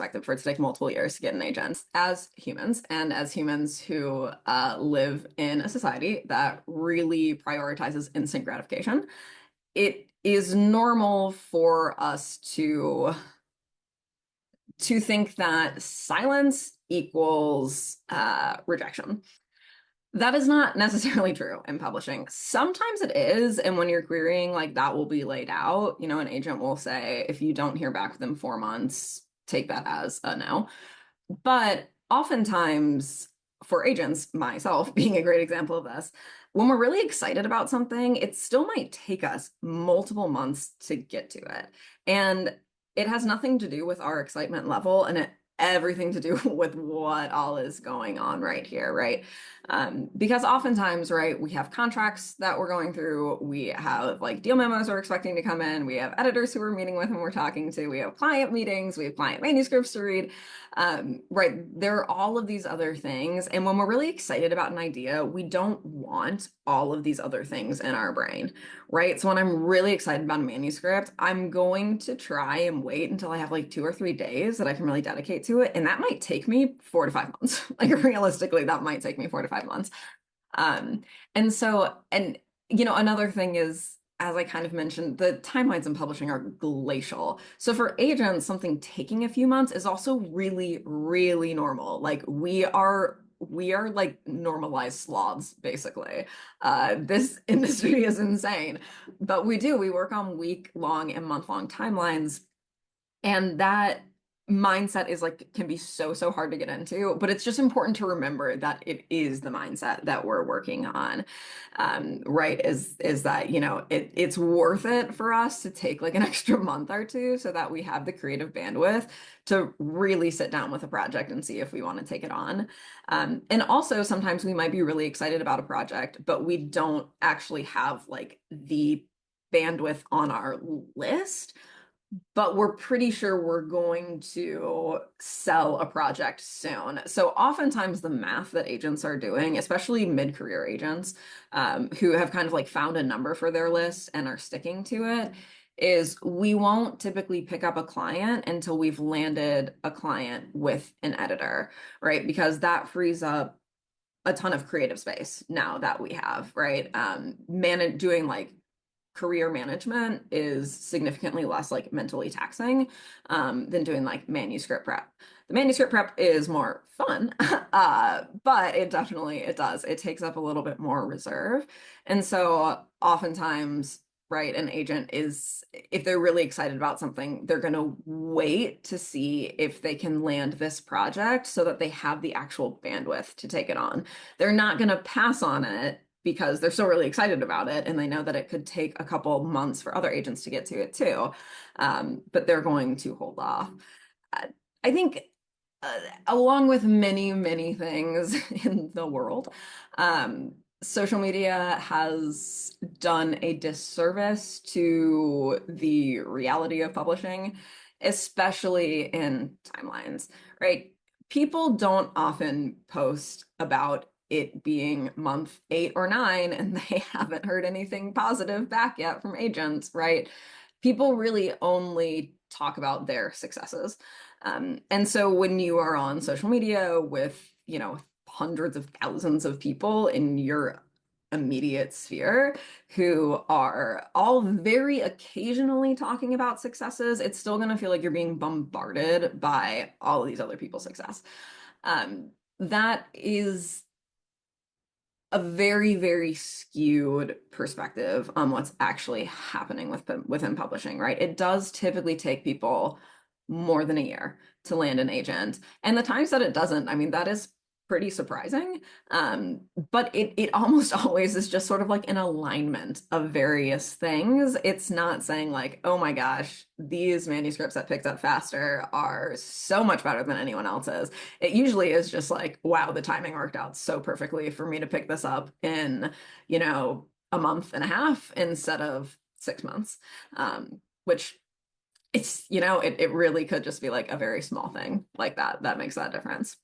expected for it to take multiple years to get an agent. As humans, and as humans who live in a society that really prioritizes instant gratification, it is normal for us to think that silence equals rejection. That is not necessarily true in publishing. Sometimes it is, and when you're querying, like that will be laid out. You know, an agent will say, if you don't hear back within 4 months, take that as a no. But oftentimes, for agents, myself being a great example of this, when we're really excited about something, it still might take us multiple months to get to it. And it has nothing to do with our excitement level and everything to do with what all is going on right here, right? Because oftentimes, right, we have contracts that we're going through, we have like deal memos we're expecting to come in, we have editors who we're meeting with and we're talking to, we have client meetings, we have client manuscripts to read. Right, there are all of these other things. And when we're really excited about an idea, we don't want all of these other things in our brain, right? So when I'm really excited about a manuscript, I'm going to try and wait until I have like 2 or 3 days that I can really dedicate to it. And that might take me 4 to 5 months. Like realistically, that might take me 4 to 5 months. Um, and so, and another thing is, as I kind of mentioned, the timelines in publishing are glacial. So for agents, something taking a few months is also really, really normal. Like we are like normalized sloths, basically. This industry is insane, but we work on week-long and month-long timelines, and that mindset is like can be so hard to get into, but it's just important to remember that it is the mindset that we're working on. Right, is that it's worth it for us to take like an extra month or two so that we have the creative bandwidth to really sit down with a project and see if we want to take it on. And also sometimes we might be really excited about a project, but we don't actually have like the bandwidth on our list, but we're pretty sure we're going to sell a project soon. So oftentimes the math that agents are doing, especially mid-career agents, who have kind of like found a number for their list and are sticking to it, is we won't typically pick up a client until we've landed a client with an editor, right? Because that frees up a ton of creative space now that we have, right? Doing like career management is significantly less like mentally taxing than doing like manuscript prep. The manuscript prep is more fun, but it takes up a little bit more reserve. And so oftentimes, right, an agent is, if they're really excited about something, they're going to wait to see if they can land this project so that they have the actual bandwidth to take it on. They're not going to pass on it because they're still really excited about it and they know that it could take a couple months for other agents to get to it too. But they're going to hold off. I think along with many, many things in the world, social media has done a disservice to the reality of publishing, especially in timelines, right? People don't often post about it being month 8 or 9 and they haven't heard anything positive back yet from agents, right? People really only talk about their successes. And so when you are on social media with, hundreds of thousands of people in your immediate sphere who are all very occasionally talking about successes, it's still going to feel like you're being bombarded by all of these other people's success. That is a very, very skewed perspective on what's actually happening within publishing, right? It does typically take people more than a year to land an agent. And the times that it doesn't, I mean, that is pretty surprising. But it almost always is just sort of like an alignment of various things. It's not saying like, oh my gosh, these manuscripts that picked up faster are so much better than anyone else's. It usually is just like, wow, the timing worked out so perfectly for me to pick this up in, a month and a half instead of 6 months. Which it really could just be like a very small thing like that makes that difference.